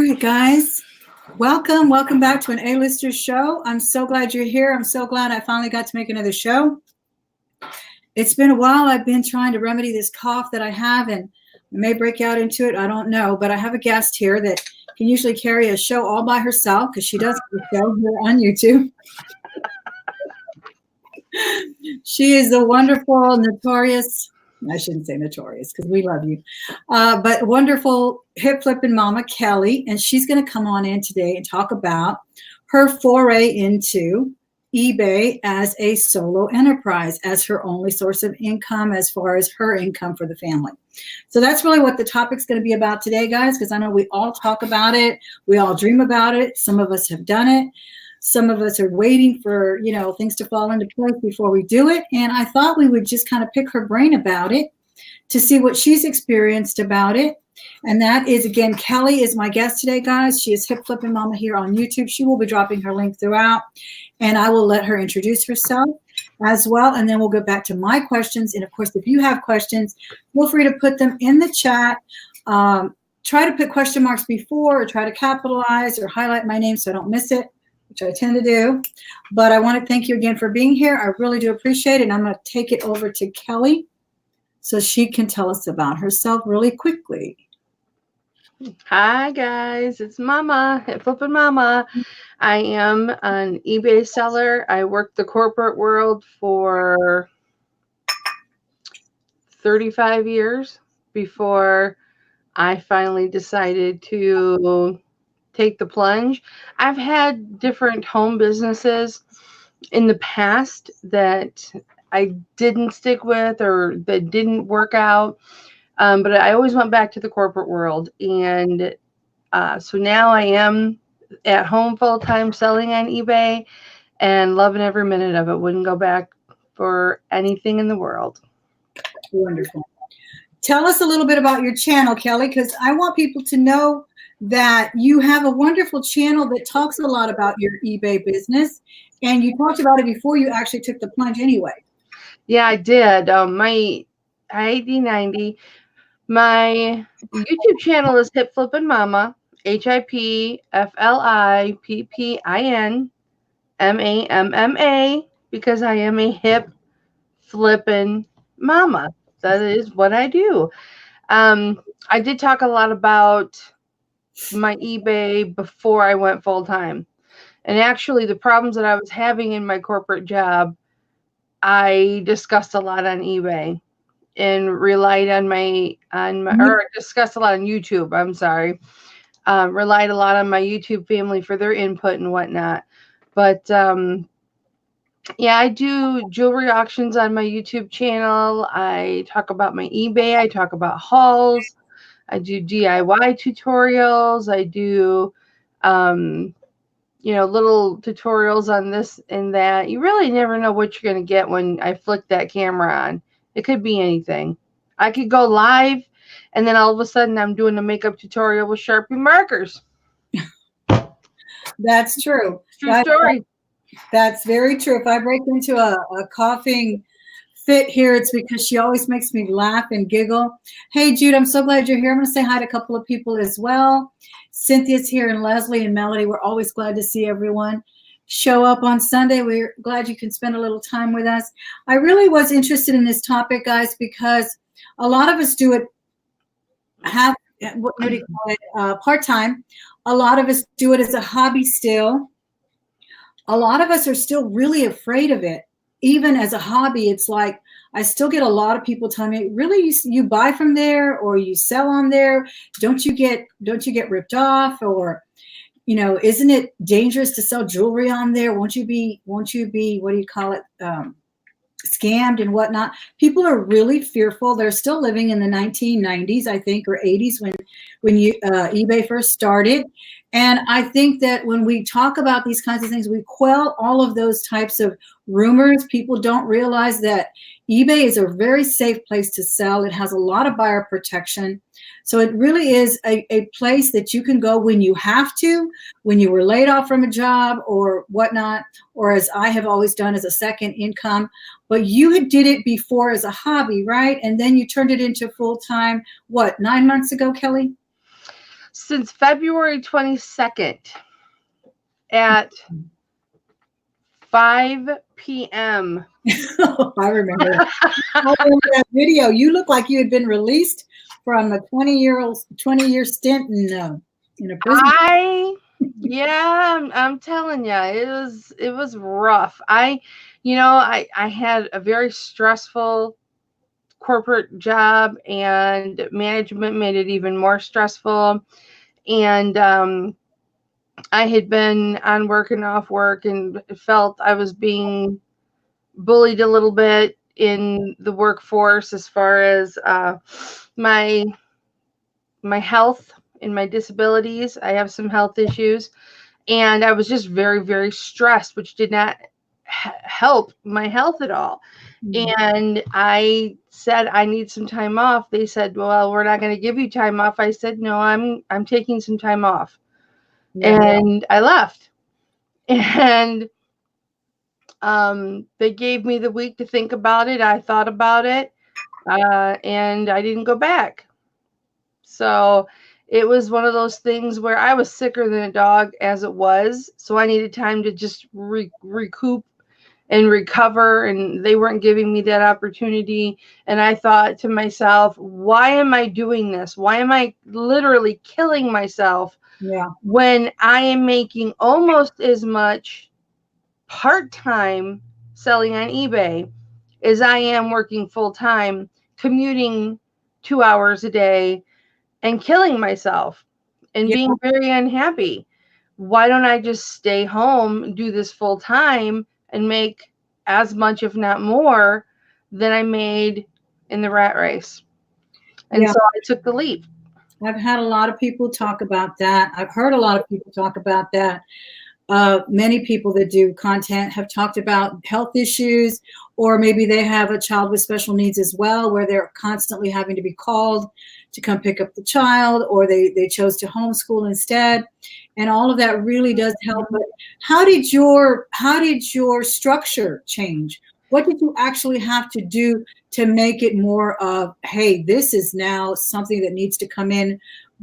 right, guys. Welcome back to an A-Lister show. I'm so glad you're here. I'm so glad I finally got to make another show. It's been a while. I've been trying to remedy this cough that I have, and I may break out into it. I don't know, but I have a guest here that can usually carry a show all by herself because she does the show here on YouTube. She is the wonderful, notorious, I shouldn't say notorious because we love you, but wonderful hip flipping mama, Kelly. And she's going to come on in today and talk about her foray into eBay as a solo enterprise, as her only source of income as far as her income for the family. So that's really what the topic's going to be about today, guys, because I know we all talk about it. We all dream about it. Some of us have done it. Some of us are waiting for, things to fall into place before we do it. And I thought we would just kind of pick her brain about it to see what she's experienced about it. And that is, again, Kelly is my guest today, guys. She is Hip Flipping Mama here on YouTube. She will be dropping her link throughout, and I will let her introduce herself as well. And then we'll go back to my questions. And of course, if you have questions, feel free to put them in the chat. Try to put question marks before, or try to capitalize or highlight my name so I don't miss it, which I tend to do. But I want to thank you again for being here. I really do appreciate it. And I'm going to take it over to Kelly so she can tell us about herself really quickly. Hi, guys. It's Mama, Hip Flipping Mama. I am an eBay seller. I worked the corporate world for 35 years before I finally decided to take the plunge. I've had different home businesses in the past that I didn't stick with or that didn't work out. But I always went back to the corporate world. And so now I am at home full-time selling on eBay and loving every minute of it. Wouldn't go back for anything in the world. Wonderful. Tell us a little bit about your channel, Kelly, because I want people to know that you have a wonderful channel that talks a lot about your eBay business. And you talked about it before you actually took the plunge anyway. Yeah, I did. My 90. My YouTube channel is Hip Flippin' Mama, HIPFLIPPINMAMMA, because I am a hip flippin' mama. That is what I do. I did talk a lot about my eBay before I went full time. And actually the problems that I was having in my corporate job, I discussed a lot on eBay. And relied on or discussed a lot on YouTube. I'm sorry. Relied a lot on my YouTube family for their input and whatnot. But yeah, I do jewelry auctions on my YouTube channel. I talk about my eBay. I talk about hauls. I do DIY tutorials. I do, little tutorials on this and that. You really never know what you're going to get when I flick that camera on. It could be anything. I could go live, and then all of a sudden I'm doing a makeup tutorial with Sharpie markers. That's true. True story. That's very true. If I break into a coughing fit here, it's because she always makes me laugh and giggle. Hey, Jude, I'm so glad you're here. I'm going to say hi to a couple of people as well. Cynthia's here, and Leslie and Melody. We're always glad to see everyone show up on Sunday. We're glad you can spend a little time with us. I really was interested in this topic, guys, because a lot of us do it part-time. A lot of us do it as a hobby still. A lot of us are still really afraid of it. Even as a hobby, it's like, I still get a lot of people telling me, really, you buy from there or you sell on there? Don't you get ripped off? Or, isn't it dangerous to sell jewelry on there? Won't you be, what do you call it? Scammed and whatnot. People are really fearful. They're still living in the 1990s, I think, or 80s when eBay first started. And I think that when we talk about these kinds of things, we quell all of those types of rumors. People don't realize that eBay is a very safe place to sell. It has a lot of buyer protection. So it really is a place that you can go when you have to, when you were laid off from a job or whatnot, or as I have always done as a second income. But you did it before as a hobby, right? And then you turned it into full-time, 9 months ago, Kelly? Since February 22nd at 5 p.m. I remember that. I remember that video. You look like you had been released from a 20-year stint in a prison. I'm telling you, it was rough. I had a very stressful corporate job, and management made it even more stressful. And I had been on work and off work, and felt I was being bullied a little bit in the workforce as far as my health and my disabilities. I have some health issues, and I was just very, very stressed, which did not help my health at all. And I said, I need some time off. They said, well, we're not going to give you time off. I said, no, I'm taking some time off. Yeah. And I left. And they gave me the week to think about it. I thought about it, and I didn't go back. So it was one of those things where I was sicker than a dog as it was. So I needed time to just recoup and recover, and they weren't giving me that opportunity. And I thought to myself, why am I doing this? Why am I literally killing myself when I am making almost as much part-time selling on eBay as I am working full-time, commuting 2 hours a day and killing myself and being very unhappy? Why don't I just stay home, do this full time, and make as much, if not more, than I made in the rat race? And so I took the leap. I've had a lot of people talk about that. I've heard a lot of people talk about that. Many people that do content have talked about health issues, or maybe they have a child with special needs as well, where they're constantly having to be called to come pick up the child, or they chose to homeschool instead. And all of that really does help. But how did your structure change? What did you actually have to do to make it more of, hey, this is now something that needs to come in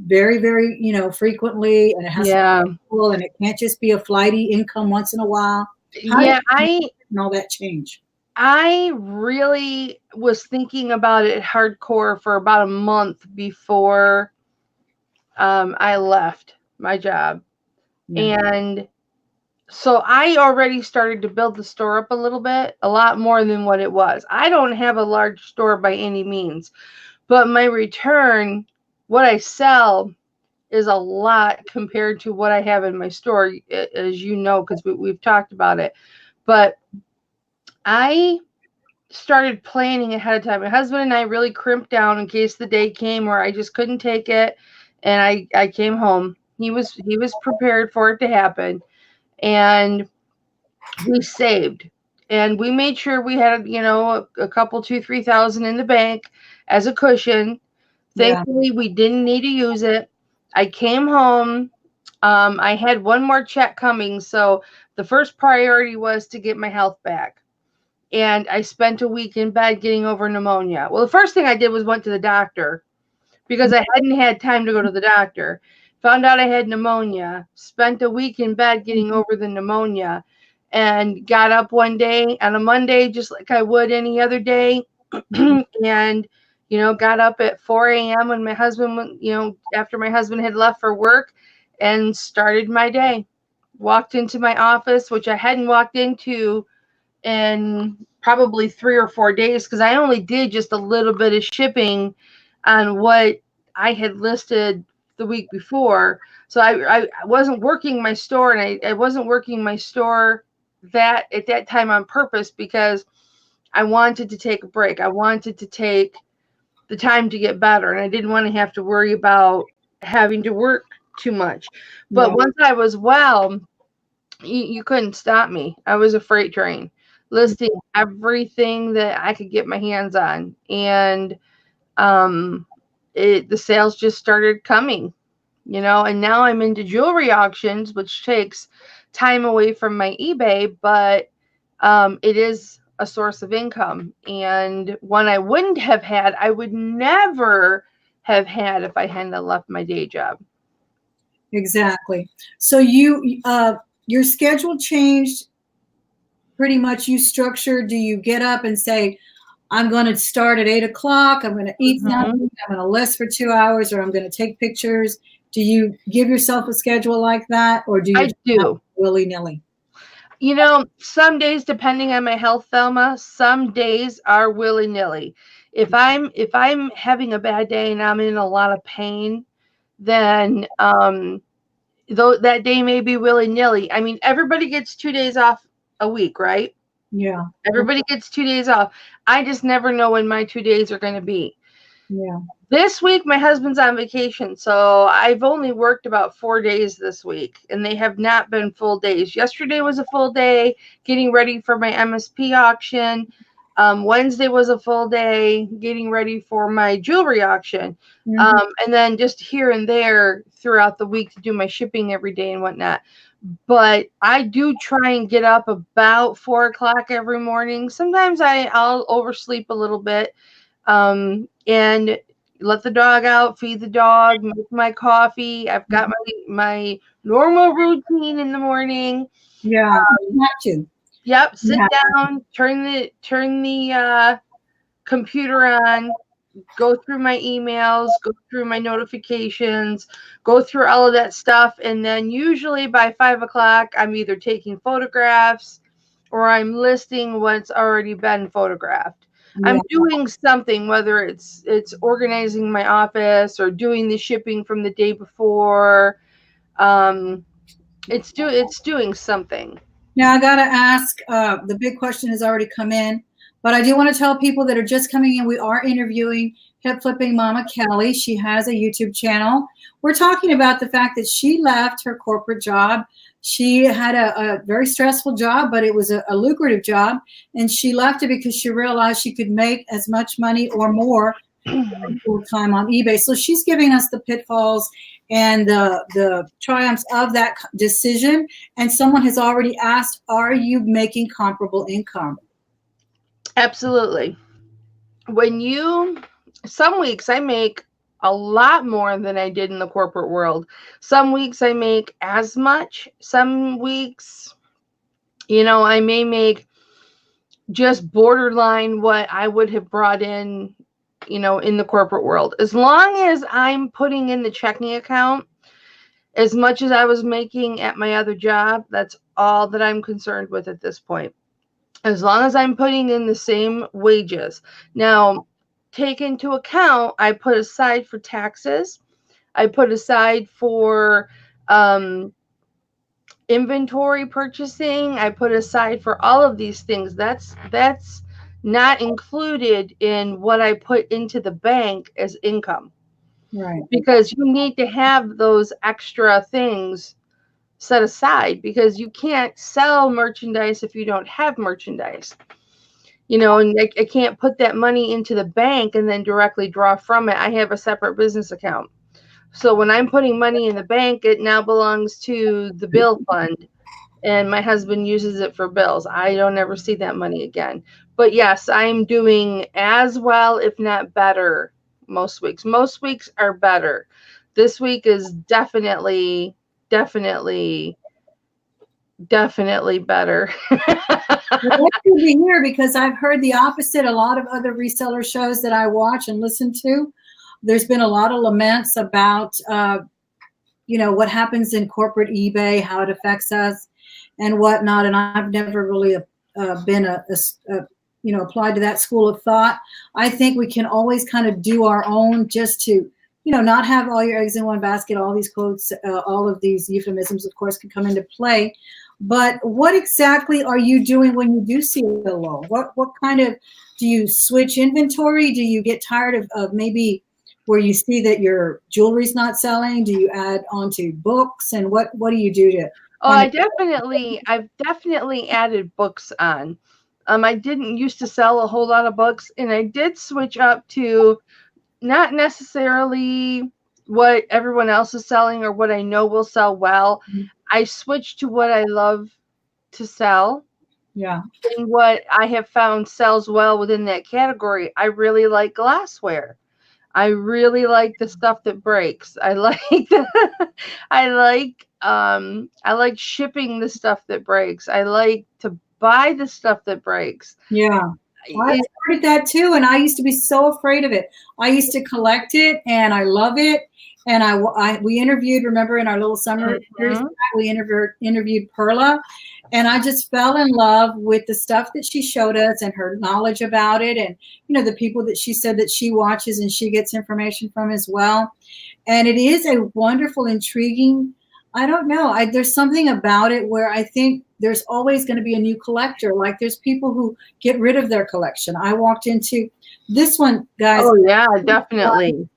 very, very, frequently, and it has to be cool, and it can't just be a flighty income once in a while? And all that change. I really was thinking about it hardcore for about a month before I left my job. And so I already started to build the store up a little bit, a lot more than what it was. I don't have a large store by any means, but my return, what I sell, is a lot compared to what I have in my store, as you know, because we've talked about it. But I started planning ahead of time. My husband and I really crimped down in case the day came where I just couldn't take it, and I came home. He was prepared for it to happen, and we saved, and we made sure we had a couple, 2,000-3,000 in the bank as a cushion. Thankfully, we didn't need to use it. I came home. I had one more check coming, so the first priority was to get my health back. And I spent a week in bed getting over pneumonia. Well, the first thing I did was went to the doctor because I hadn't had time to go to the doctor. Found out I had pneumonia, spent a week in bed getting over the pneumonia, and got up one day on a Monday, just like I would any other day, and got up at 4 a.m. when my husband, after my husband had left for work, and started my day. Walked into my office, which I hadn't walked into in probably 3 or 4 days, because I only did just a little bit of shipping on what I had listed the week before. So I wasn't working my store, and I wasn't working my store that at that time on purpose, because I wanted to take a break. I wanted to take the time to get better, and I didn't want to have to worry about having to work too much. But once I was well, you couldn't stop me. I was a freight train, listing everything that I could get my hands on, and the sales just started coming, and now I'm into jewelry auctions, which takes time away from my eBay, but it is a source of income, and one I would never have had if I hadn't left my day job. Exactly. So your schedule changed pretty much. You structure, do you get up and say, I'm going to start at 8 o'clock. I'm going to eat something. I'm going to list for 2 hours, or I'm going to take pictures. Do you give yourself a schedule like that, or do you I do. willy nilly? You know, some days, depending on my health, Thelma, some days are willy nilly. If I'm having a bad day and I'm in a lot of pain, then though that day may be willy nilly. I mean, everybody gets 2 days off a week, right? Yeah. Everybody gets 2 days off. I just never know when my 2 days are going to be. Yeah. This week, my husband's on vacation, so I've only worked about 4 days this week, and they have not been full days. Yesterday was a full day getting ready for my MSP auction. Wednesday was a full day getting ready for my jewelry auction. And then just here and there throughout the week to do my shipping every day and whatnot. But I do try and get up about 4 o'clock every morning. Sometimes I'll oversleep a little bit, and let the dog out, feed the dog, make my coffee. I've got my normal routine in the morning. Yeah. You have to. Yep. Sit down, turn the computer on, go through my emails, go through my notifications, go through all of that stuff. And then usually by 5 o'clock, I'm either taking photographs or I'm listing what's already been photographed. Yeah. I'm doing something, whether it's organizing my office or doing the shipping from the day before. It's doing something. Now, I got to ask, the big question has already come in, but I do want to tell people that are just coming in, we are interviewing Hip Flipping Mama Kelly. She has a YouTube channel. We're talking about the fact that she left her corporate job. She had a very stressful job, but it was a lucrative job. And she left it because she realized she could make as much money or more full time on eBay. So she's giving us the pitfalls and the triumphs of that decision. And someone has already asked, are you making comparable income? Absolutely. Some weeks I make a lot more than I did in the corporate world. Some weeks I make as much. Some weeks, I may make just borderline what I would have brought in, in the corporate world. As long as I'm putting in the checking account as much as I was making at my other job, that's all that I'm concerned with at this point. As long as I'm putting in the same wages. Now, take into account, I put aside for taxes. I put aside for inventory purchasing. I put aside for all of these things. That's not included in what I put into the bank as income. Right. Because you need to have those extra things set aside, because you can't sell merchandise if you don't have merchandise. And I can't put that money into the bank and then directly draw from it. I have a separate business account. So when I'm putting money in the bank, it now belongs to the bill fund, and my husband uses it for bills. I don't ever see that money again. But yes, I'm doing as well, if not better, most weeks. Most weeks are better. This week is definitely better. Well, that's good to hear, because I've heard the opposite. A lot of other reseller shows that I watch and listen to, there's been a lot of laments about, what happens in corporate eBay, how it affects us and whatnot. And I've never really been applied to that school of thought. I think we can always kind of do our own, just to, not have all your eggs in one basket. All these quotes, all of these euphemisms, of course, can come into play. But what exactly are you doing when you do see a low? What kind of, do you switch inventory? Do you get tired of maybe where you see that your jewelry's not selling? Do you add onto books? And what do you do to? Oh, I've definitely added books on. I didn't used to sell a whole lot of books, and I did switch up to not necessarily what everyone else is selling or what I know will sell well. I switched to what I love to sell. Yeah. And what I have found sells well within that category. I really like glassware. I really like the stuff that breaks. I like I like shipping the stuff that breaks. I like to buy the stuff that breaks. Yeah. I It, started that too, and I used to be so afraid of it. I used to collect it, and I love it. And we interviewed, remember, in our little summer series, Mhm. we interviewed Perla, and I just fell in love with the stuff that she showed us and her knowledge about it, and the people that she said that she watches and she gets information from as well. And it is a wonderful, intriguing. I don't know. There's something about it where I think there's always going to be a new collector. Like there's people who get rid of their collection. I walked into this one, guys. Oh yeah, definitely.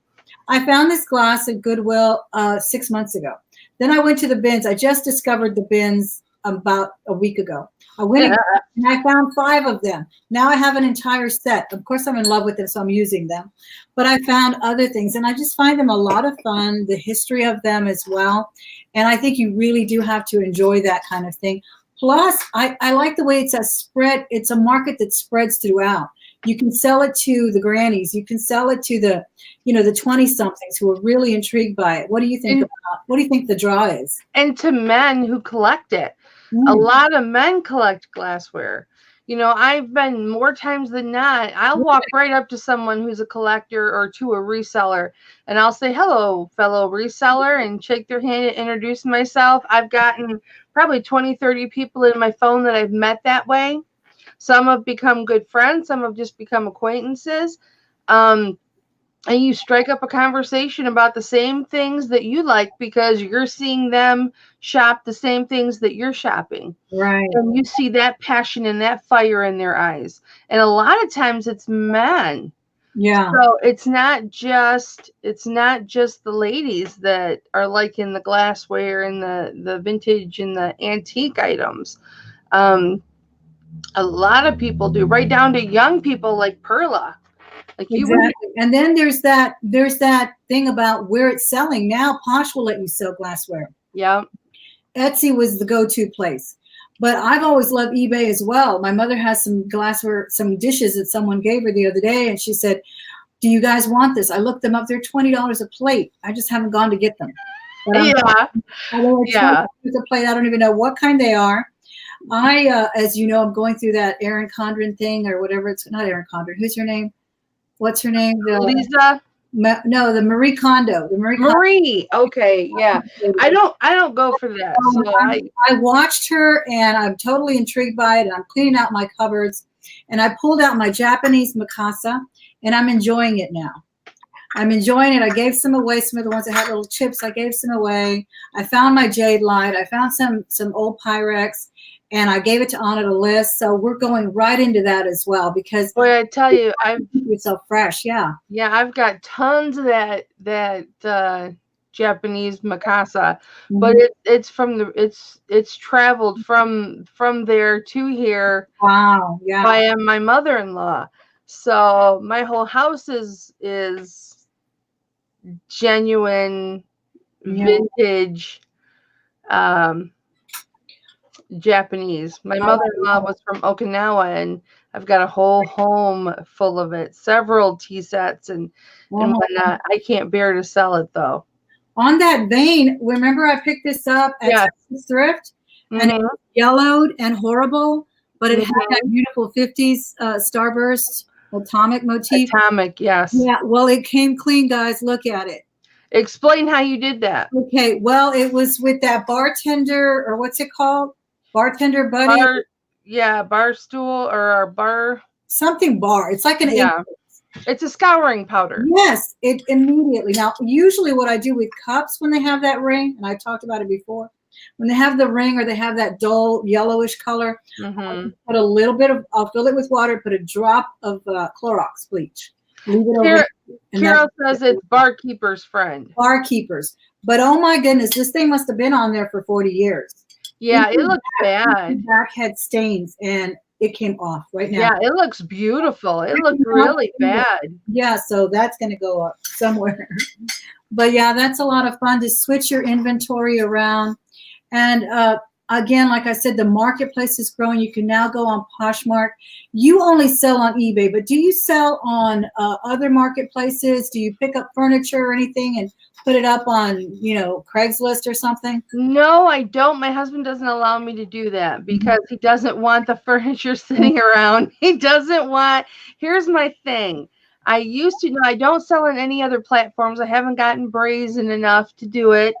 I found this glass at Goodwill 6 months ago. Then I went to the bins. I just discovered the bins about a week ago. I went again, and I found 5 of them. Now I have an entire set. Of course, I'm in love with them, so I'm using them. But I found other things, and I just find them a lot of fun, the history of them as well. And I think you really do have to enjoy that kind of thing. Plus, I like the way it's a spread. It's a market that spreads throughout. You can sell it to the grannies. You can sell it to the 20-somethings who are really intrigued by it. What do you think what do you think the draw is? And to men who collect it. A lot of men collect glassware. I've been more times than not, I'll walk right up to someone who's a collector or to a reseller, and I'll say, hello, fellow reseller, and shake their hand and introduce myself. I've gotten probably 20, 30 people in my phone that I've met that way. Some have become good friends. Some have just become acquaintances. And you strike up a conversation about the same things that you like because you're seeing them shop the same things that you're shopping. Right. And you see that passion and that fire in their eyes. And a lot of times it's men. Yeah. So it's not just the ladies that are liking the glassware and the vintage and the antique items. A lot of people do, right down to young people like Perla. Like you Exactly. And then there's that thing about where it's selling. Now Posh will let you sell glassware. Yeah. Etsy was the go-to place. But I've always loved eBay as well. My mother has some glassware, some dishes that someone gave her the other day, and she said, do you guys want this? I looked them up. They're $20 a plate. I just haven't gone to get them. But Yeah. A plate. I don't even know what kind they are. As you know, I'm going through that Erin Condren thing or whatever. It's not Erin Condren. Who's her name? What's her name? Lisa? No, the Marie Kondo. Marie. Okay, yeah. I don't go for that. So I watched her and I'm totally intrigued by it. And I'm cleaning out my cupboards, and I pulled out my Japanese Mikasa, and I'm enjoying it now. I'm enjoying it. I gave some away. Some of the ones that had little chips, I gave some away. I found my jade light. I found some old Pyrex, and I gave it to Anna to list. So we're going right into that as well because boy, I tell you, it's so fresh. Yeah. Yeah, I've got tons of that Japanese Mikasa, but it's traveled from there to here. Wow. Yeah. By my mother-in-law. So my whole house is genuine vintage Japanese. My mother-in-law was from Okinawa, and I've got a whole home full of it, several tea sets and whatnot. I can't bear to sell it though. On that vein, remember I picked this up at Thrift, and it was yellowed and horrible, but it had that beautiful 50s starburst atomic motif. Atomic, yes. Yeah, well, it came clean, guys. Look at it. Explain how you did that. Okay, well, it was with that bartender, or what's it called? Bartender buddy? Bar stool or bar. Something bar. It's like an It's a scouring powder. Yes, it immediately. Now, usually what I do with cups when they have that ring, and I talked about it before, when they have the ring or they have that dull yellowish color, put a little bit of, I'll fill it with water, put a drop of Clorox bleach. Leave it over. Carol says it's barkeeper's friend. Barkeepers. But oh my goodness, this thing must have been on there for 40 years. Yeah, it looks bad. The back had stains and it came off right now. Yeah, it looks beautiful. It looks really bad. Yeah, so that's going to go up somewhere. But yeah, that's a lot of fun to switch your inventory around. And again, like I said, the marketplace is growing. You can now go on Poshmark. You only sell on eBay, but do you sell on other marketplaces? Do you pick up furniture or anything and put it up on, Craigslist or something? No, I don't. My husband doesn't allow me to do that because he doesn't want the furniture sitting around. He doesn't want. Here's my thing. I used to. No, I don't sell on any other platforms. I haven't gotten brazen enough to do it.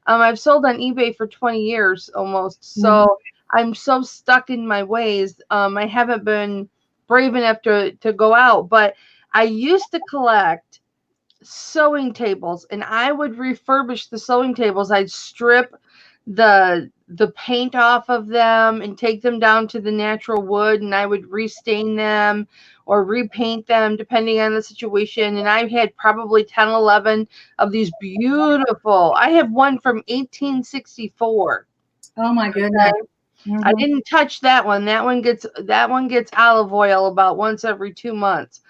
I've sold on eBay for 20 years almost. So I'm so stuck in my ways. I haven't been brave enough to go out. But I used to collect sewing tables, and I would refurbish the sewing tables. I'd strip the paint off of them and take them down to the natural wood, and I would restain them or repaint them depending on the situation. And I had probably 10, 11 of these beautiful. I have one from 1864. Oh my goodness. Okay? I didn't touch that one. That one gets olive oil about once every 2 months.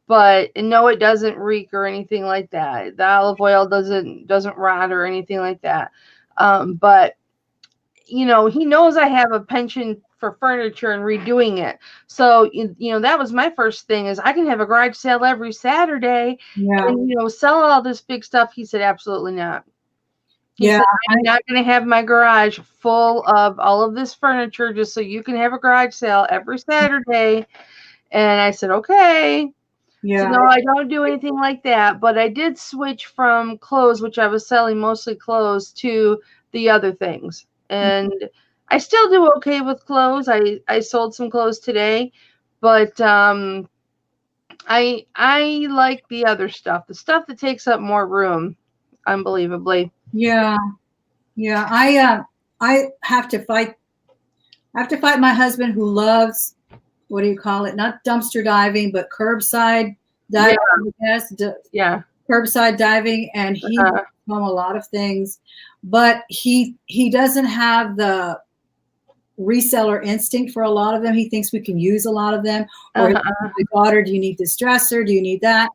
But no, it doesn't reek or anything like that. The olive oil doesn't rot or anything like that. But he knows I have a penchant for furniture and redoing it. So that was my first thing, is I can have a garage sale every Saturday and sell all this big stuff. He said, absolutely not. He said, I'm not going to have my garage full of all of this furniture just so you can have a garage sale every Saturday. And I said, okay. Yeah. So no, I don't do anything like that, but I did switch from clothes, which I was selling mostly clothes, to the other things. And I still do okay with clothes. I sold some clothes today, but I like the other stuff, the stuff that takes up more room, unbelievably. Yeah. Yeah. I have to fight my husband, who loves, what do you call it? Not dumpster diving, but curbside diving. Curbside diving, and he does a lot of things, but he doesn't have the reseller instinct for a lot of them. He thinks we can use a lot of them. Or my daughter, do you need this dresser? Do you need that?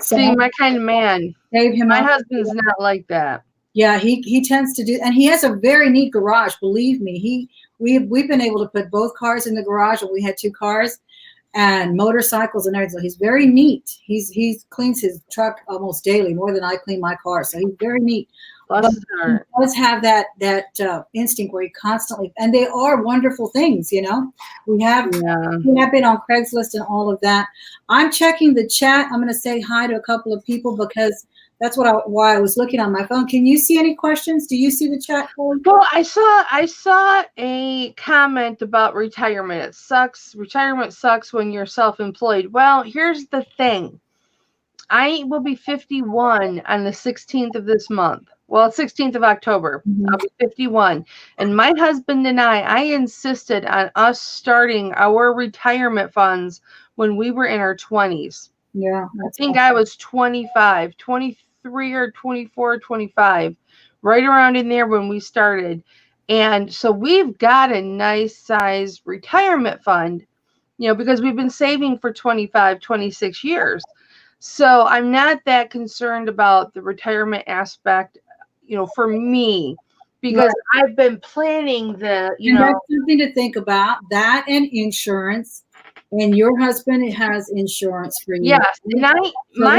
So see, my kind of man. Save him. My husband's not like that. Yeah, he tends to do, and he has a very neat garage. Believe me, we've been able to put both cars in the garage, and we had 2 cars and motorcycles and everything. So he's very neat. He cleans his truck almost daily, more than I clean my car. So he's very neat. But he does have that instinct where he constantly, and they are wonderful things, We have been on Craigslist and all of that. I'm checking the chat. I'm going to say hi to a couple of people because that's why I was looking on my phone. Can you see any questions? Do you see the chat? Well, I saw a comment about retirement. It sucks. Retirement sucks when you're self-employed. Well, here's the thing. I will be 51 on the 16th of this month. Well, 16th of October. I'll be 51. And my husband and I insisted on us starting our retirement funds when we were in our 20s. Yeah. I think I was 25, 23 or 24, 25, right around in there when we started. And so we've got a nice size retirement fund, because we've been saving for 25, 26 years. So I'm not that concerned about the retirement aspect, for me, because I've been planning the, And that's something to think about, that and insurance. And your husband has insurance for you. Yes, and my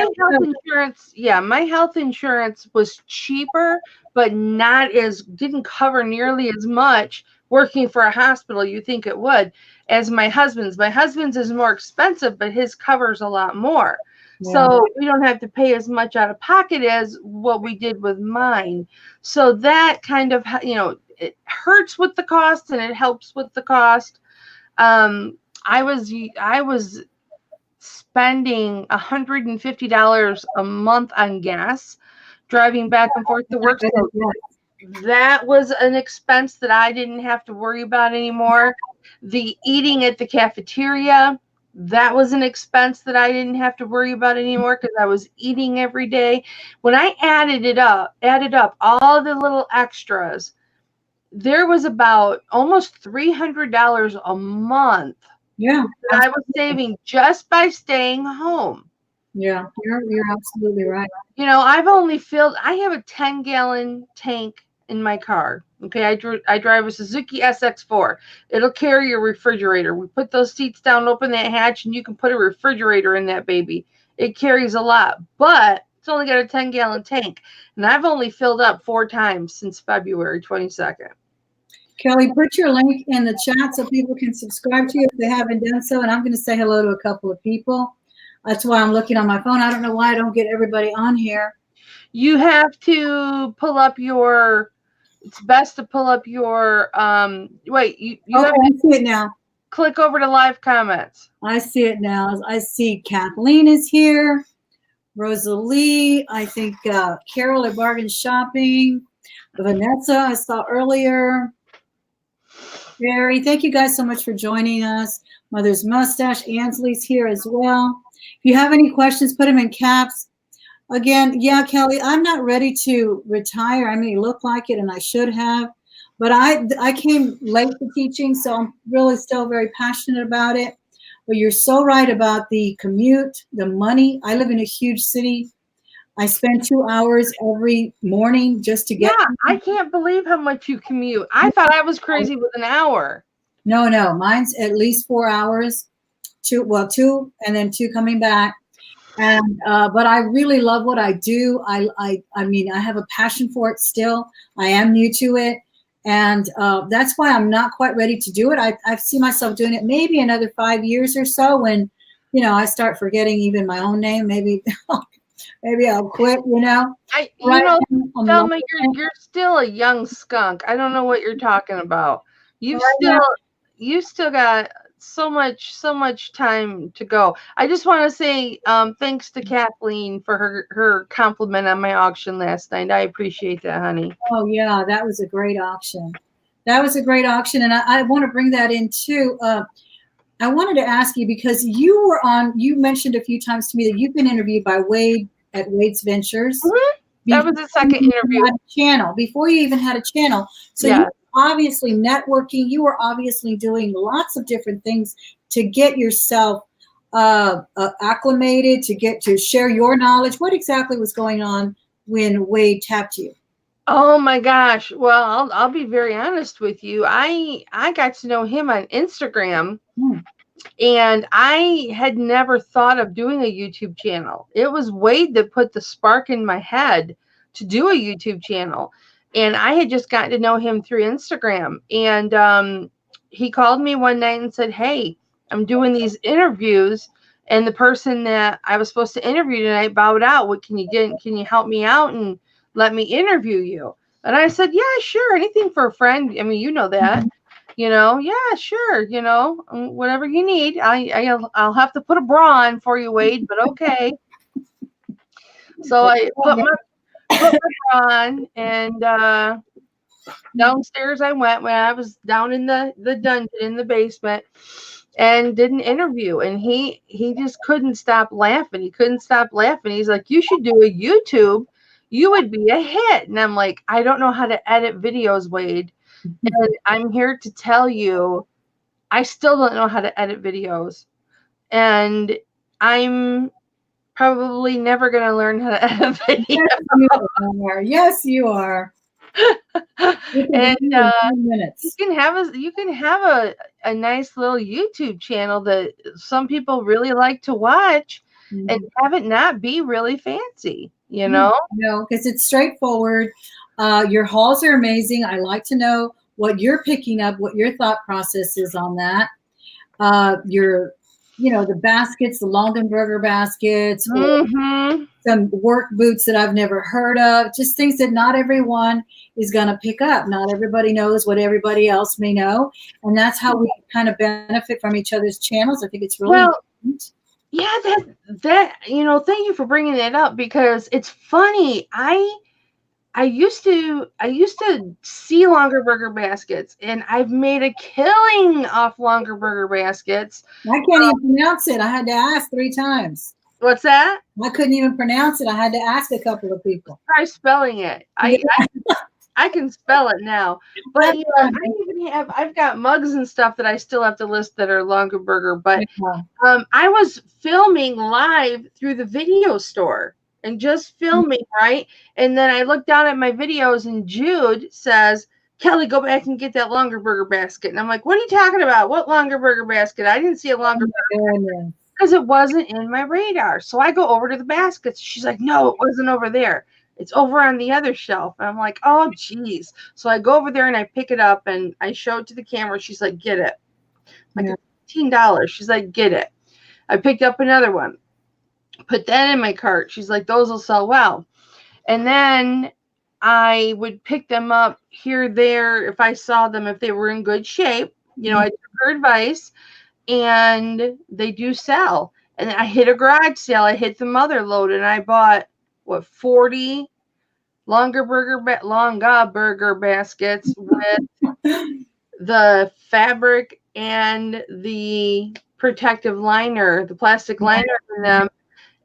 health insurance was cheaper, but didn't cover nearly as much working for a hospital. You think it would, as my husband's. My husband's is more expensive, but his covers a lot more. Yeah. So we don't have to pay as much out of pocket as what we did with mine. So that kind of, it hurts with the cost and it helps with the cost. I was spending $150 a month on gas, driving back and forth to work. So that was an expense that I didn't have to worry about anymore. The eating at the cafeteria, that was an expense that I didn't have to worry about anymore because I was eating every day. When I added up all the little extras, there was about almost $300 a month. Yeah, I was saving just by staying home. Yeah, you're absolutely right. I have a 10-gallon tank in my car. Okay, I drive a Suzuki SX4. It'll carry a refrigerator. We put those seats down, open that hatch, and you can put a refrigerator in that baby. It carries a lot, but it's only got a 10-gallon tank. And I've only filled up 4 times since February 22nd. Kelly, put your link in the chat so people can subscribe to you if they haven't done so. And I'm going to say hello to a couple of people. That's why I'm looking on my phone. I don't know why I don't get everybody on here. You have to pull up your, it's best to pull up your, wait, you Okay, have I to see it now. click over to live comments. I see it now. I see Kathleen is here. Rosalie, I think Carol at Bargain Shopping. Vanessa, I saw earlier. Barry, thank you guys so much for joining us. Mother's Mustache, Ansley's here as well. If you have any questions, put them in caps. Again, yeah, Kelly, I'm not ready to retire. I may look like it, and I should have. But I came late to teaching, so I'm really still very passionate about it. But you're so right about the commute, the money. I live in a huge city. I spend 2 hours every morning just to get. Yeah, I can't believe how much you commute. I thought I was crazy with an hour. No, mine's at least 4 hours. 2, and then 2 coming back. And but I really love what I do. I mean, I have a passion for it still. I am new to it, and that's why I'm not quite ready to do it. I see myself doing it maybe another 5 years or so when, I start forgetting even my own name. Maybe maybe I'll quit. Thelma, you're still a young skunk. I don't know what you're talking about. You still got so much time to go. I just want to say thanks to Kathleen for her compliment on my auction last night. I appreciate that, honey. Oh yeah, that was a great auction. And I want to bring that in too. I wanted to ask you, because you mentioned a few times to me that you've been interviewed by Wade at Wade's Ventures. Mm-hmm. That was the second interview. Before you even had a channel. So yeah. You were obviously networking. You were obviously doing lots of different things to get yourself acclimated, to share your knowledge. What exactly was going on when Wade tapped you? Oh my gosh. Well, I'll be very honest with you. I got to know him on Instagram. And I had never thought of doing a YouTube channel. It was Wade that put the spark in my head to do a YouTube channel. And I had just gotten to know him through Instagram. And he called me one night and said, "Hey, I'm doing these interviews, and the person that I was supposed to interview tonight bowed out. What can you help me out and let me interview you?" And I said, "Yeah, sure. Anything for a friend. I mean, you know that." Yeah, sure. Whatever you need. I'll have to put a bra on for you, Wade, but okay. So I put my bra on, and downstairs I went when I was down in the dungeon in the basement, and did an interview. And he just couldn't stop laughing. He's like, "You should do a YouTube. You would be a hit." And I'm like, "I don't know how to edit videos, Wade. And I'm here to tell you, I still don't know how to edit videos. And I'm probably never going to learn how to edit videos." Yes, you are. And you can have a nice little YouTube channel that some people really like to watch, and have it not be really fancy, No, because it's straightforward. Your hauls are amazing. I like to know what you're picking up, what your thought process is on that. The baskets, the Longenberger baskets, some work boots that I've never heard of, just things that not everyone is going to pick up. Not everybody knows what everybody else may know. And that's how we kind of benefit from each other's channels. I think it's really important. Yeah, that thank you for bringing that up, because it's funny. I used to see Longerburger baskets, and I've made a killing off Longerburger baskets. I can't even pronounce it. I had to ask 3 times. What's that? I couldn't even pronounce it. I had to ask a couple of people. Try spelling it. I can spell it now, but I've got mugs and stuff that I still have to list that are Longerburger. But I was filming live through the video store and just filming, right? And then I looked down at my videos, and Jude says, Kelly, go back and get that longer burger basket. And I'm like, what are you talking about? What longer burger basket? I didn't see a longer Goodness. because it wasn't in my radar. So I go over to the baskets. She's like, no, it wasn't over there. It's over on the other shelf. And I'm like, oh, geez. So I go over there and I pick it up and I show it to the camera. She's like, get it. I'm like, it's $15. She's like, get it. I picked up another one, put that in my cart. She's like, those will sell well. And then I would pick them up here, there, if I saw them, if they were in good shape. I took her advice, and they do sell. And I hit a garage sale. I hit the mother load, and I bought 40 longa burger baskets with the fabric and the protective liner, the plastic liner in them,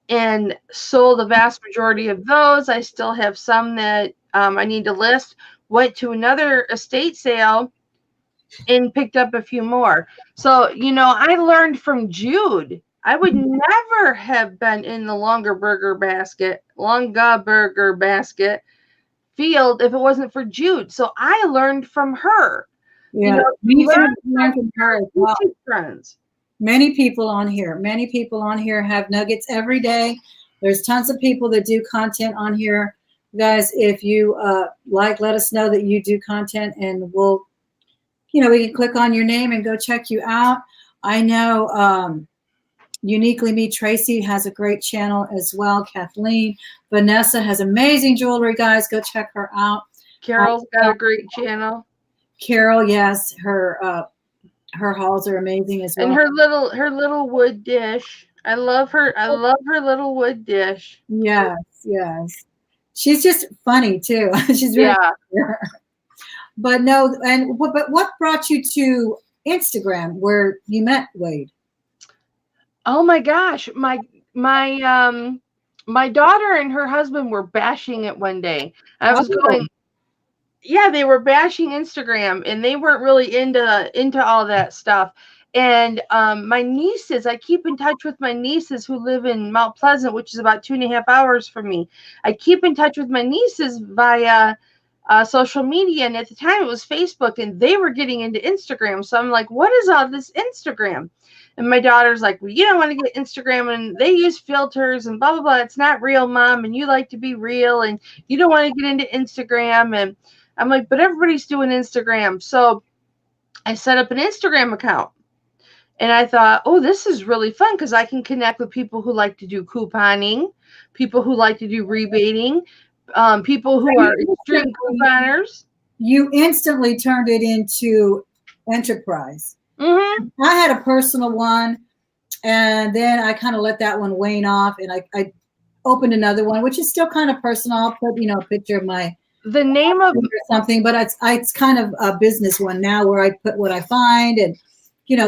and sold the vast majority of those. I still have some that I need to list. Went to another estate sale and picked up a few more. So, I learned from Jude. I would never have been in the longa burger basket field if it wasn't for Jude. So I learned from her. Yeah, learn from her as well. Friends. Many people on here have nuggets every day. There's tons of people that do content on here. Guys, if you let us know that you do content, and we'll, we can click on your name and go check you out. I know Uniquely Me, Tracy has a great channel as well. Kathleen, Vanessa has amazing jewelry, guys. Go check her out. Carol's got a great channel. Carol, yes, her hauls are amazing as well. And her little wood dish. I love her little wood dish. Yes. She's just funny too. She's very But no, but what brought you to Instagram where you met Wade? Oh my gosh, my daughter and her husband were bashing it one day. I was going, yeah, they were bashing Instagram, and they weren't really into all that stuff. And my nieces, I keep in touch with my nieces who live in Mount Pleasant, which is about 2.5 hours from me. I keep in touch with my nieces via social media, and at the time it was Facebook, and they were getting into Instagram. So I'm like, what is all this Instagram? And my daughter's like, well, you don't want to get Instagram, and they use filters and blah, blah, blah. It's not real, Mom, and you like to be real, and you don't want to get into Instagram. And I'm like, but everybody's doing Instagram. So I set up an Instagram account, and I thought, oh, this is really fun because I can connect with people who like to do couponing, people who like to do rebating, people who are extreme couponers. You instantly turned it into enterprise. Mm-hmm. I had a personal one, and then I kind of let that one wane off, and I opened another one, which is still kind of personal. I'll put a picture of the name of something, but it's kind of a business one now where I put what I find and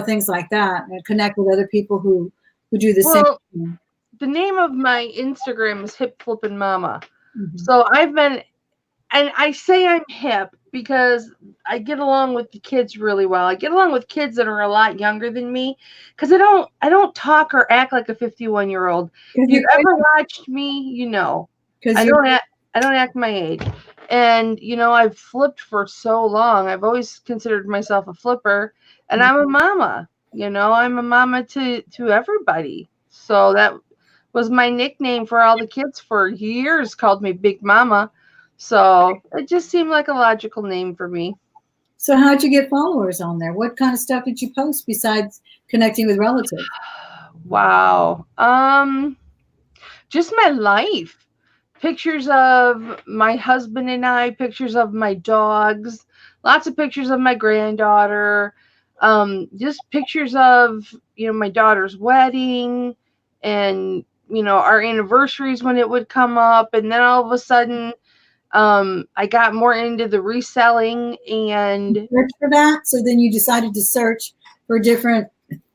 things like that, and connect with other people who do the same thing. The name of my Instagram is Hip Flippin' Mama. Mm-hmm. So I've been, and I say I'm hip because I get along with the kids really well. I get along with kids that are a lot younger than me because I don't talk or act like a 51-year-old. If you've ever watched me, I don't act my age. And I've flipped for so long. I've always considered myself a flipper, and I'm a mama. I'm a mama to everybody. So that was my nickname for all the kids for years, called me Big Mama. So it just seemed like a logical name for me. So how'd you get followers on there? What kind of stuff did you post besides connecting with relatives? Wow. Just my life. Pictures of my husband and I, pictures of my dogs, lots of pictures of my granddaughter, just pictures of, my daughter's wedding and, our anniversaries when it would come up. And then all of a sudden, I got more into the reselling and search for that. So then you decided to search for different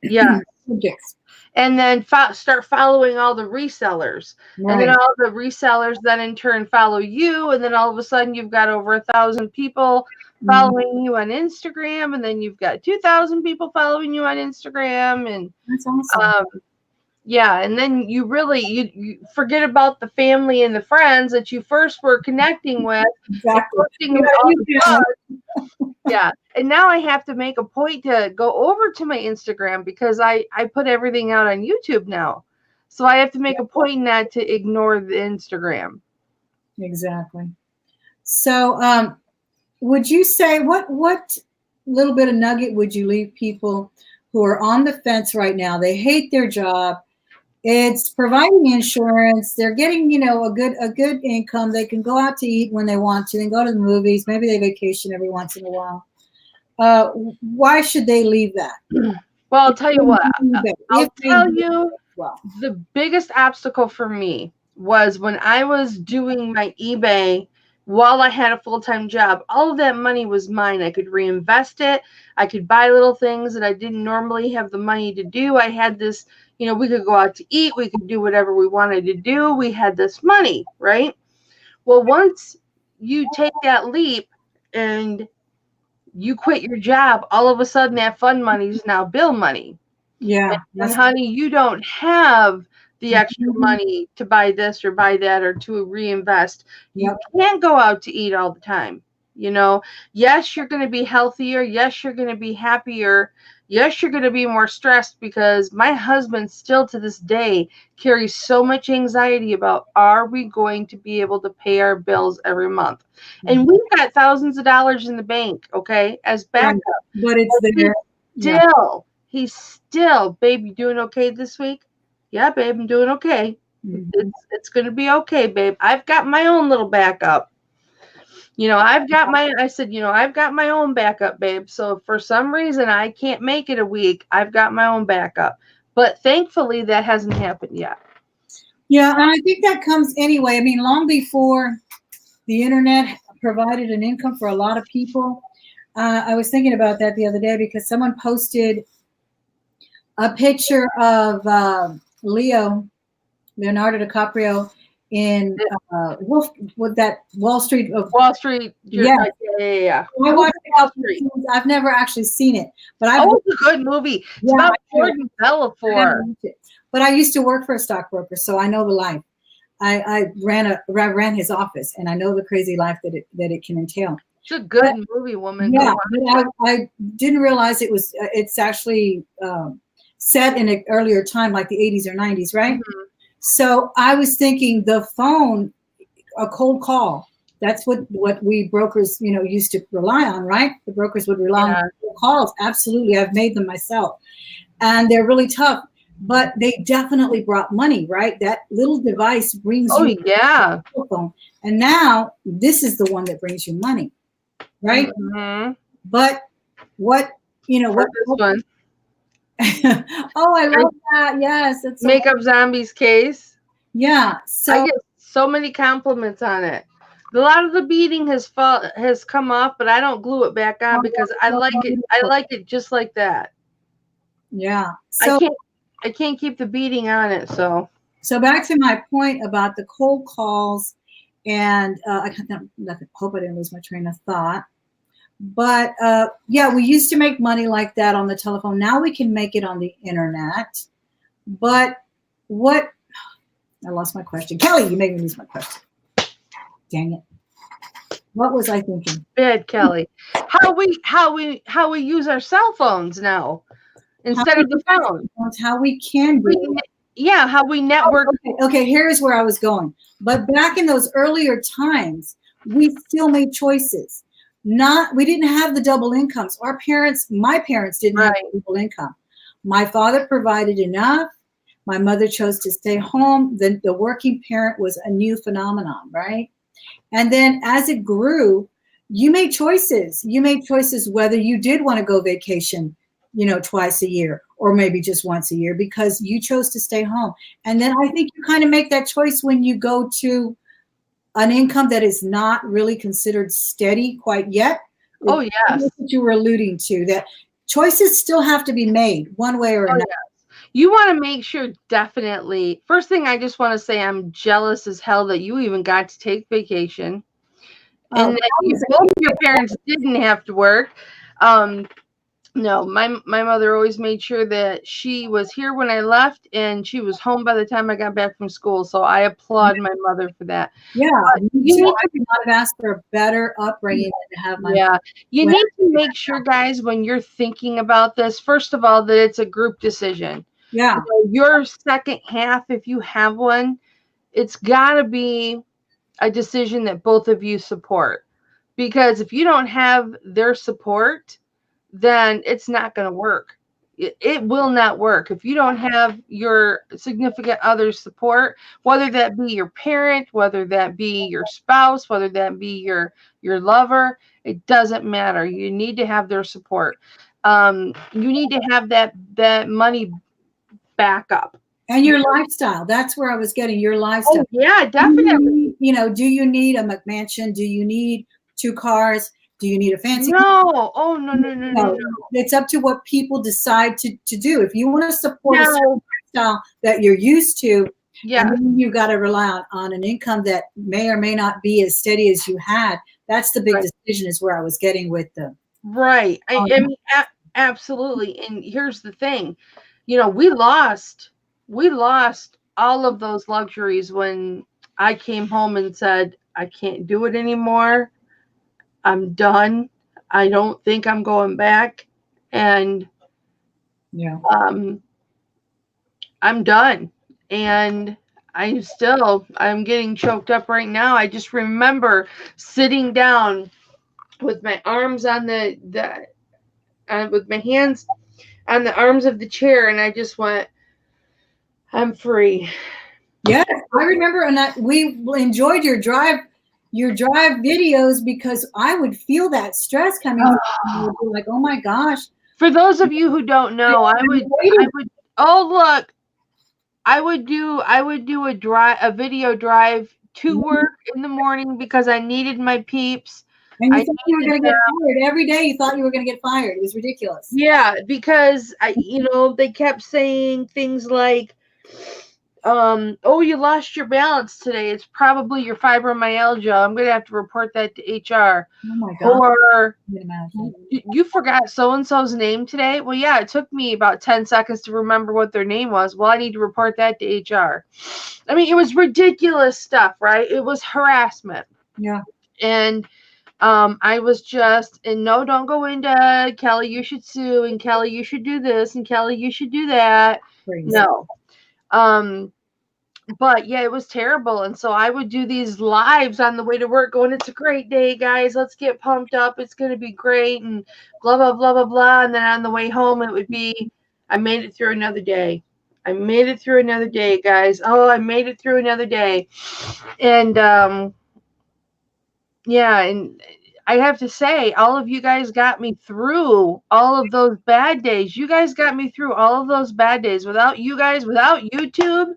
subjects. And then start following all the resellers. Right. And then all the resellers then in turn follow you. And then all of a sudden you've got over 1,000 people following you on Instagram. And then you've got 2,000 people following you on Instagram. And that's awesome. Yeah, and then you forget about the family and the friends that you first were connecting with and Exactly. posting Yeah, all you the can. buzz. Yeah, and now I have to make a point to go over to my Instagram because I put everything out on YouTube now, so I have to make a point not to ignore the Instagram. Exactly. So, would you say what little bit of nugget would you leave people who are on the fence right now? They hate their job. It's providing insurance. They're getting, a good income. They can go out to eat when they want to. They can go to the movies. Maybe they vacation every once in a while. Uh, why should they leave that? Well, I'll If tell they you what. need it, I'll if they tell need it you as well. the biggest obstacle for me was when I was doing my eBay while I had a full-time job. All of that money was mine. I could reinvest it. I could buy little things that I didn't normally have the money to do. I had this, we could go out to eat. We could do whatever we wanted to do. We had this money, right? Well, once you take that leap and you quit your job, all of a sudden that fund money is now bill money. Yeah, And that's honey, you don't have the extra Mhm. money to buy this or buy that or to reinvest. You Yep. can't go out to eat all the time. Yes, you're going to be healthier. Yes, you're going to be happier. Yes, you're going to be more stressed because my husband still to this day carries so much anxiety about are we going to be able to pay our bills every month? And we've got thousands of dollars in the bank, okay, as Right. backup. But it's But there. Yeah. he's still, babe, you doing okay this week? Yeah, babe, I'm doing okay. Mhm. It's gonna be okay, babe. I've got my own little backup. I said, I've got my own backup, babe. So if for some reason I can't make it a week, I've got my own backup. But thankfully that hasn't happened yet. Yeah, and I think that comes anyway. I mean, long before the internet provided an income for a lot of people. I was thinking about that the other day because someone posted a picture of Leonardo DiCaprio in Wolf with that Wall Street. Wall Street, Yeah, yeah. I Wolf watched of it Wall out the Street. scenes. I've never actually seen it, but Oh, it's a good movie. It's yeah, about I Jordan Belfort. watched it. But I used to work for a stockbroker, so I know the life. I ran his office, and I know the crazy life that it can entail. It's a good movie, woman. Go Yeah, watch but I didn't realize it's actually set in an earlier time, like the 80s or 90s, it. right? So I was thinking the phone, a cold call. That's what we brokers, used to rely on, right? The brokers would rely on cold calls. Absolutely, I've made them myself, and they're really tough. But they definitely brought money, right? That little device brings Oh you yeah. a phone, and now this is the one that brings you money, right? Mm-hmm. But what Or this one. oh, I love that. Yes, it's so Makeup Zombies case. yeah. I So get so many compliments on it. A lot of the beading has come off, but I don't glue it back on because I like it. I like it just like that. yeah. I So can't I can't keep the beading on it. So back to my point about the cold calls, and hope I didn't lose my train of thought. But yeah, we used to make money like that on the telephone. Now we can make it on the internet. But what? I lost my question. Kelly, you made me lose my question. Dang it. What was I thinking? bad, Kelly. How we use our cell phones now instead of the phone. How we can do it. Yeah, how we network. Okay, here's where I was going. But back in those earlier times, we still made choices. We didn't have the double incomes. My parents didn't have double income. My father provided enough. My mother chose to stay home. The working parent was a new phenomenon, right? And then as it grew, you made choices. You made choices whether you did want to go vacation, twice a year or maybe just once a year because you chose to stay home. And then I think you kind of make that choice when you go to an income that is not really considered steady quite yet. Oh yes. That's what you were alluding to, that choices still have to be made one way or another. Yes. You want to make sure definitely. First thing I just want to say, I'm jealous as hell that you even got to take vacation. And that both your parents didn't have to work. No, my mother always made sure that she was here when I left and she was home by the time I got back from school. So I applaud my mother for that. Yeah, But me you too. need I to, could not have asked for a better upbringing than to have my yeah, you when need to make sure, guys, when you're thinking about this, first of all, that it's a group decision. yeah, Your second half, if you have one, it's got to be a decision that both of you support. Because if you don't have their support, then it's not going to work. It will not work. If you don't have your significant other's support, whether that be your parent, whether that be your spouse, whether that be your lover, it doesn't matter. You need to have their support. You need to have that money backup. and your lifestyle. That's where I was getting your lifestyle. Oh yeah, Do you definitely. need, do you need a McMansion? Do you need 2 cars? Do you need a fancy car? No. Oh no no no no no. It's up to what people decide to do. If you want to support a certain No. lifestyle that you're used to, and Yeah. then you got to rely on an income that may or may not be as steady as you had. That's the big Right. decision. Is where I was getting with them. Right. I mean, absolutely. And here's the thing, we lost all of those luxuries when I came home and said, I can't do it anymore. I'm done. I don't think I'm going back. And Yeah. um, I'm done. And I'm getting choked up right now. I just remember sitting down with my arms on with my hands on the arms of the chair, and I just went, I'm free. Yes, I remember, and we enjoyed your drive videos because I would feel that stress coming from you. I would be like, oh my gosh. For those of you who don't know, I Waiting. would oh look, I would do a video drive to work in the morning because I needed my peeps. And you I thought you were needed going to get fired. Every day you thought you were going to get fired. It was ridiculous. Yeah, because they kept saying things like, oh, you lost your balance today. It's probably your fibromyalgia. I'm going to have to report that to HR. Oh my God. Or I can imagine. you forgot so and so's name today. Well, yeah, it took me about 10 seconds to remember what their name was. Well, I need to report that to HR. I mean, it was ridiculous stuff, right? It was harassment. Yeah. And I was just, and no, don't go into Kelly, you should sue, and Kelly, you should do this, and Kelly, you should do that. Crazy. No. But yeah, it was terrible. And so I would do these lives on the way to work going, it's a great day, guys. Let's get pumped up. It's going to be great. And blah, blah, blah, blah, blah. And then on the way home, it would be, I made it through another day. I made it through another day, guys. Oh, I made it through another day. And yeah, and I have to say, all of you guys got me through all of those bad days. You guys got me through all of those bad days. Without you guys, without YouTube,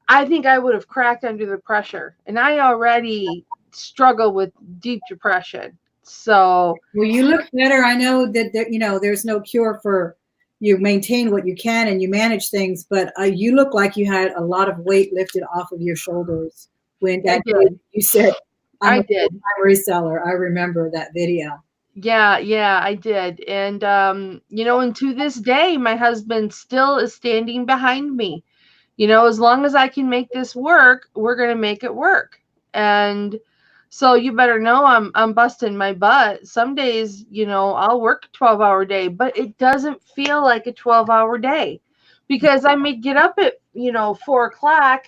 I think I would have cracked under the pressure. And I already struggle with deep depression. So, Well, you look better. I know that there's no cure for you maintain what you can and you manage things, but you look like you had a lot of weight lifted off of your shoulders when that day you said, I'm a reseller. I remember that video. Yeah, I did. And, and to this day, my husband still is standing behind me. As long as I can make this work, we're going to make it work. And so you better know I'm busting my butt. Some days, I'll work a 12-hour day, but it doesn't feel like a 12-hour day because I may get up at, 4:00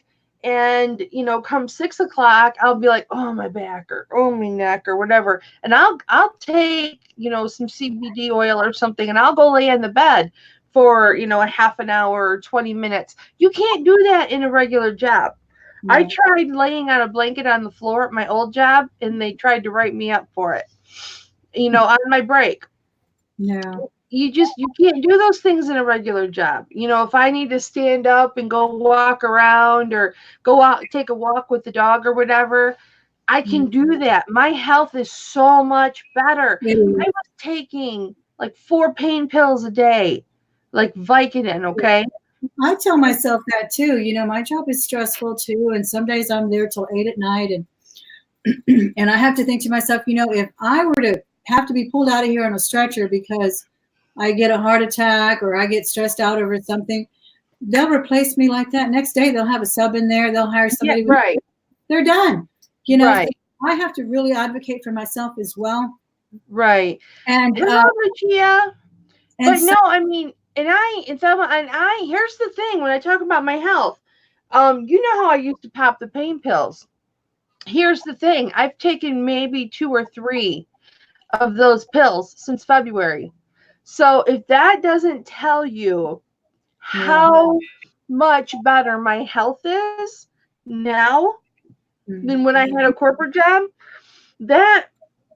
and, come 6:00, I'll be like, oh, my back or oh, my neck or whatever. And I'll take, some CBD oil or something and I'll go lay in the bed for, a half an hour or 20 minutes. You can't do that in a regular job. No. I tried laying on a blanket on the floor at my old job and they tried to write me up for it, on my break. Yeah. You can't do those things in a regular job. If I need to stand up and go walk around or go out, take a walk with the dog or whatever, I can do that. My health is so much better. I was taking like 4 pain pills a day, like Vicodin, okay? I tell myself that too. My job is stressful too, and some days I'm there till 8 at night, and I have to think to myself, if I were to have to be pulled out of here on a stretcher because I get a heart attack or I get stressed out over something, they'll replace me like that. Next day, they'll have a sub in there. They'll hire Yeah, somebody. right. They're done. You know, Right. so I have to really advocate for myself as well. Right. And Hello, Lucia. and But so, no, I mean, and I here's the thing when I talk about my health. You know how I used to pop the pain pills. Here's the thing. I've taken maybe 2 or 3 of those pills since February. So if that doesn't tell you yeah. how much better my health is now than when I had a corporate job, that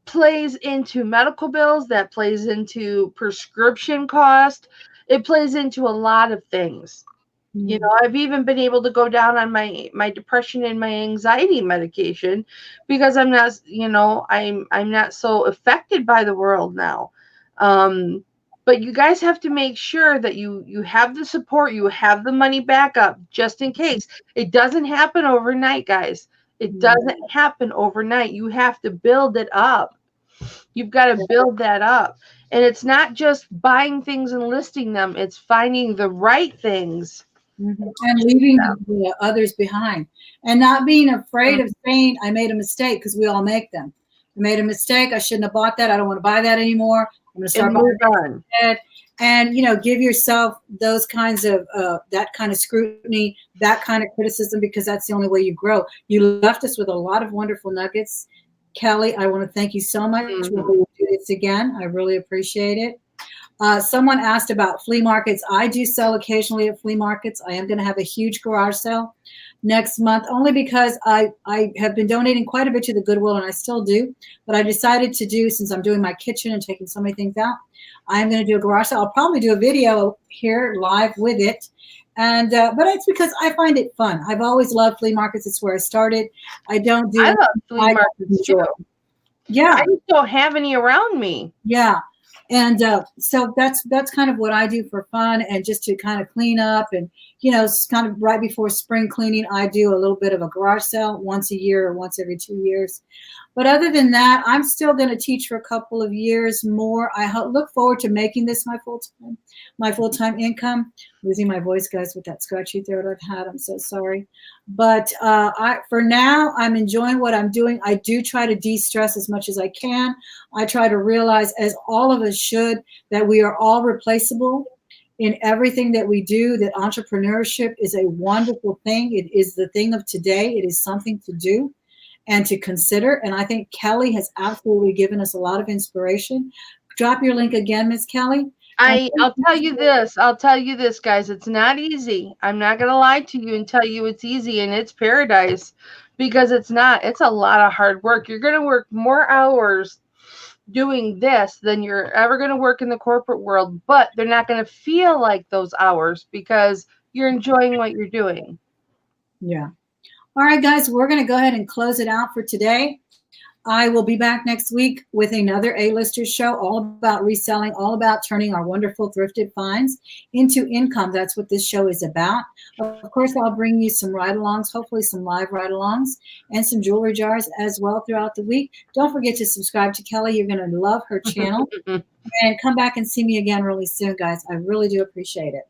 plays into medical bills, that plays into prescription cost, it plays into a lot of things. You know, I've even been able to go down on my depression and my anxiety medication because I'm not, you know, I'm not so affected by the world now. But you guys have to make sure that you have the support, you have the money back up just in case. It doesn't happen overnight, guys. It doesn't happen overnight. You have to build it up. You've got to build that up. And it's not just buying things and listing them, it's finding the right things. And leaving the others behind and not being afraid of saying, I made a mistake, because we all make them. I made a mistake. I shouldn't have bought that. I don't want to buy that anymore. I'm going to start buying on. And, you know, give yourself those kinds of, that kind of scrutiny, that kind of criticism, because that's the only way you grow. You left us with a lot of wonderful nuggets. Kelly, I want to thank you so much. We'll do this again. I really appreciate it. Someone asked about flea markets. I do sell occasionally at flea markets. I am going to have a huge garage sale next month, only because I have been donating quite a bit to the Goodwill, and I still do. But I decided to do, since I'm doing my kitchen and taking so many things out, I'm going to do a garage sale. I'll probably do a video here live with it. And but it's because I find it fun. I've always loved flea markets. It's where I started. I don't do. I love flea markets too. Yeah, I just don't have any around me. Yeah. And so that's kind of what I do for fun, and just to kind of clean up. And, you know, it's kind of right before spring cleaning, I do a little bit of a garage sale once a year or once every 2 years. But other than that, I'm still going to teach for a couple of years more. I look forward to making this my full-time income. Losing my voice, guys, with that scratchy throat I've had. I'm so sorry. But for now, I'm enjoying what I'm doing. I do try to de-stress as much as I can. I try to realize, as all of us should, that we are all replaceable in everything that we do, that entrepreneurship is a wonderful thing. It is the thing of today. It is something to do and to consider. And I think Kelly has absolutely given us a lot of inspiration. Drop your link again, Miss Kelly. I'll tell you this, guys. It's not easy. I'm not going to lie to you and tell you it's easy and it's paradise, because it's not. It's a lot of hard work. You're going to work more hours doing this than you're ever going to work in the corporate world, but they're not going to feel like those hours because you're enjoying what you're doing. Yeah. All right, guys, we're going to go ahead and close it out for today. I will be back next week with another A-Listers show, all about reselling, all about turning our wonderful thrifted finds into income. That's what this show is about. Of course, I'll bring you some ride-alongs, hopefully some live ride-alongs, and some jewelry jars as well throughout the week. Don't forget to subscribe to Kelly. You're going to love her channel. And come back and see me again really soon, guys. I really do appreciate it.